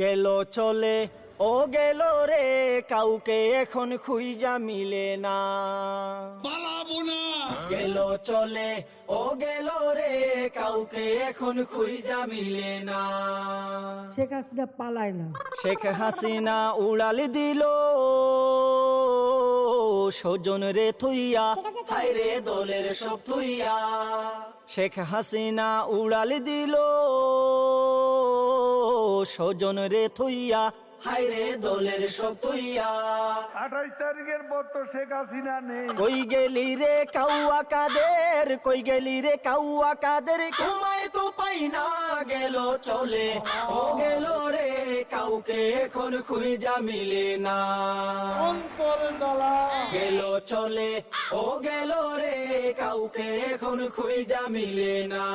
গেল চলে ও গেল রে, কাউকে এখন খুঁজা মিলে না। পালাবো না। গেল চলে ও গেল রে, কাউকে এখন খুঁজা মিলে না। শেখ হাসিনা পালায় না। শেখ হাসিনা উড়াল দিল স্বজন রে থুইয়া, হায় রে দলের সব থুইয়া। শেখ হাসিনা উড়াল দিল স্বজন রে থুইয়া, হায় রে দলের সব থুইয়া। 28 তারিখের পর তো শেখ হাসিনা নেই। কই গেলি রে কাউয়া কাদের, কই গেলি রে কাউয়া কাদের, ঘুমায় তো পাই না। গেল চলে ও গেল রে, কাউকে এখন খুঁজা মিলে না। অন্তরে জ্বালা। গেল চলে ও গেল রে, কাউকে এখন খুঁজা মিলে না।